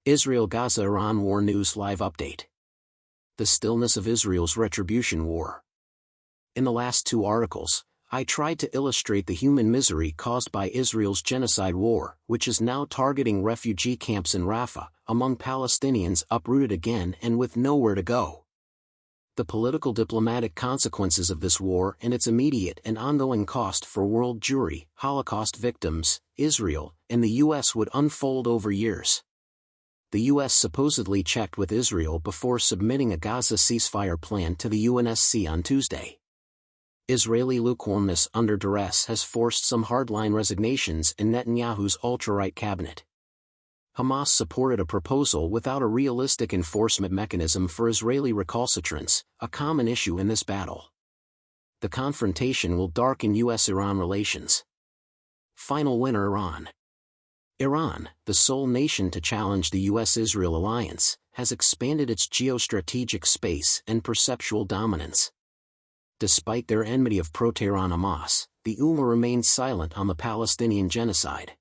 Israel-Gaza Iran War News Live Update. The stillness of Israel's retribution war. In the last two articles, I tried to illustrate the human misery caused by Israel's genocide war, which is now targeting refugee camps in Rafah, among Palestinians uprooted again and with nowhere to go. The political diplomatic consequences of this war and its immediate and ongoing cost for world Jewry, Holocaust victims, Israel, and the U.S. would unfold over years. The U.S. supposedly checked with Israel before submitting a Gaza ceasefire plan to the UNSC on Tuesday. Israeli lukewarmness under duress has forced some hardline resignations in Netanyahu's ultra-right cabinet. Hamas supported a proposal without a realistic enforcement mechanism for Israeli recalcitrance, a common issue in this battle. The confrontation will darken U.S.-Iran relations. Final winner Iran. Iran, the sole nation to challenge the U.S.-Israel alliance, has expanded its geostrategic space and perceptual dominance. Despite their enmity of pro-Tehran Hamas, the UMA remains silent on the Palestinian genocide.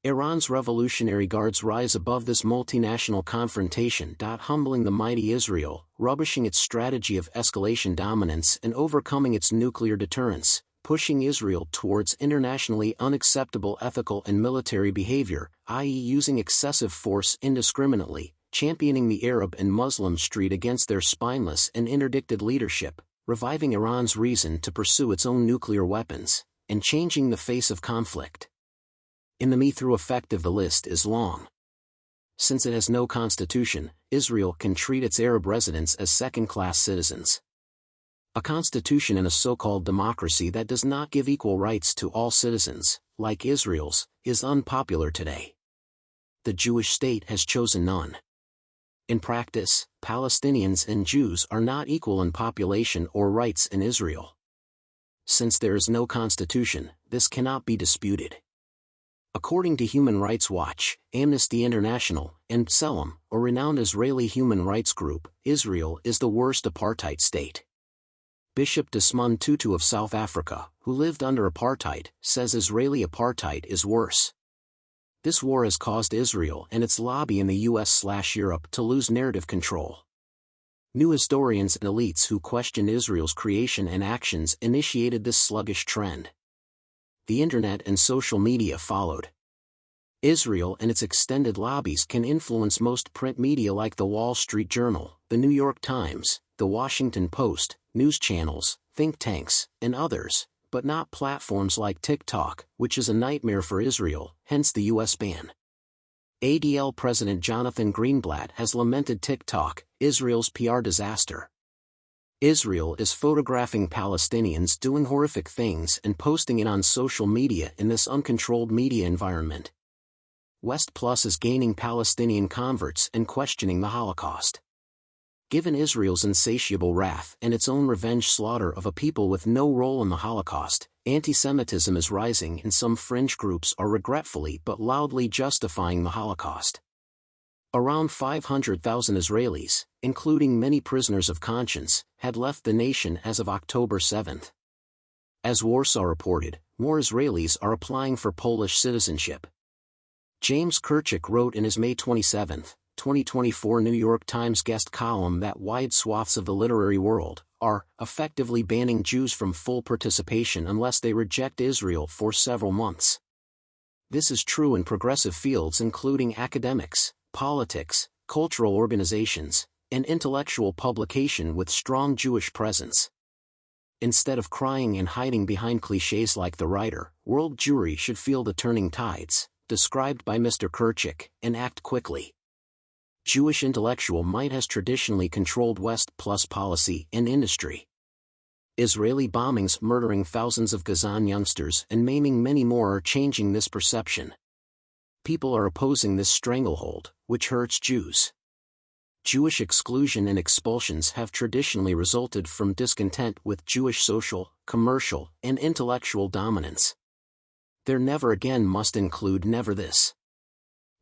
Iran's Revolutionary Guards rise above this multinational confrontation, humbling the mighty Israel, rubbishing its strategy of escalation dominance and overcoming its nuclear deterrence, pushing Israel towards internationally unacceptable ethical and military behavior, i.e. using excessive force indiscriminately, championing the Arab and Muslim street against their spineless and interdicted leadership, reviving Iran's reason to pursue its own nuclear weapons, and changing the face of conflict. In the me-through effective the list is long. Since it has no constitution, Israel can treat its Arab residents as second-class citizens. A constitution in a so-called democracy that does not give equal rights to all citizens, like Israel's, is unpopular today. The Jewish state has chosen none. In practice, Palestinians and Jews are not equal in population or rights in Israel. Since there is no constitution, this cannot be disputed. According to Human Rights Watch, Amnesty International, and B'Tselem, a renowned Israeli human rights group, Israel is the worst apartheid state. Bishop Desmond Tutu of South Africa, who lived under apartheid, says Israeli apartheid is worse. This war has caused Israel and its lobby in the US/Europe to lose narrative control. New historians and elites who questioned Israel's creation and actions initiated this sluggish trend. The internet and social media followed. Israel and its extended lobbies can influence most print media like the Wall Street Journal, the New York Times, the Washington Post, news channels, think tanks, and others, but not platforms like TikTok, which is a nightmare for Israel, hence the U.S. ban. ADL President Jonathan Greenblatt has lamented TikTok, Israel's PR disaster. Israel is photographing Palestinians doing horrific things and posting it on social media in this uncontrolled media environment. West Plus is gaining Palestinian converts and questioning the Holocaust. Given Israel's insatiable wrath and its own revenge slaughter of a people with no role in the Holocaust, anti-Semitism is rising and some fringe groups are regretfully but loudly justifying the Holocaust. Around 500,000 Israelis, including many prisoners of conscience, had left the nation as of October 7. As Warsaw reported, more Israelis are applying for Polish citizenship. James Kirchhoff wrote in his May 27, 2024 New York Times guest column that wide swaths of the literary world are effectively banning Jews from full participation unless they reject Israel for several months. This is true in progressive fields including academics, politics, cultural organizations, and intellectual publication with strong Jewish presence. Instead of crying and hiding behind clichés like the writer, world Jewry should feel the turning tides, described by Mr. Kirchhoff, and act quickly. Jewish intellectual might has traditionally controlled West Plus policy and industry. Israeli bombings murdering thousands of Gazan youngsters and maiming many more are changing this perception. People are opposing this stranglehold, which hurts Jews. Jewish exclusion and expulsions have traditionally resulted from discontent with Jewish social, commercial, and intellectual dominance. Their never again must include never this.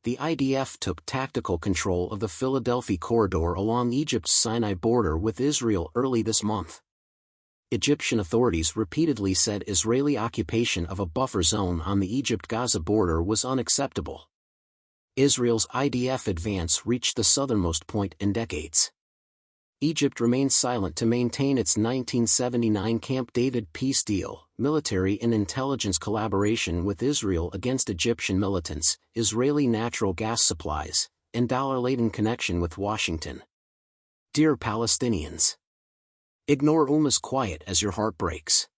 The IDF took tactical control of the Philadelphia corridor along Egypt's Sinai border with Israel early this month. Egyptian authorities repeatedly said Israeli occupation of a buffer zone on the Egypt-Gaza border was unacceptable. Israel's IDF advance reached the southernmost point in decades. Egypt remained silent to maintain its 1979 Camp David peace deal, military and intelligence collaboration with Israel against Egyptian militants, Israeli natural gas supplies, and dollar-laden connection with Washington. Dear Palestinians, ignore Ummah's quiet as your heart breaks.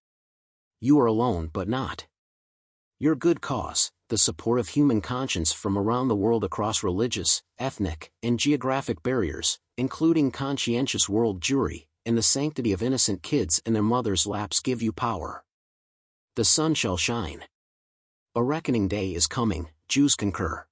You are alone but not. Your good cause, the support of human conscience from around the world across religious, ethnic, and geographic barriers, including conscientious world Jewry, and the sanctity of innocent kids in their mothers' laps give you power. The sun shall shine. A reckoning day is coming, Jews concur.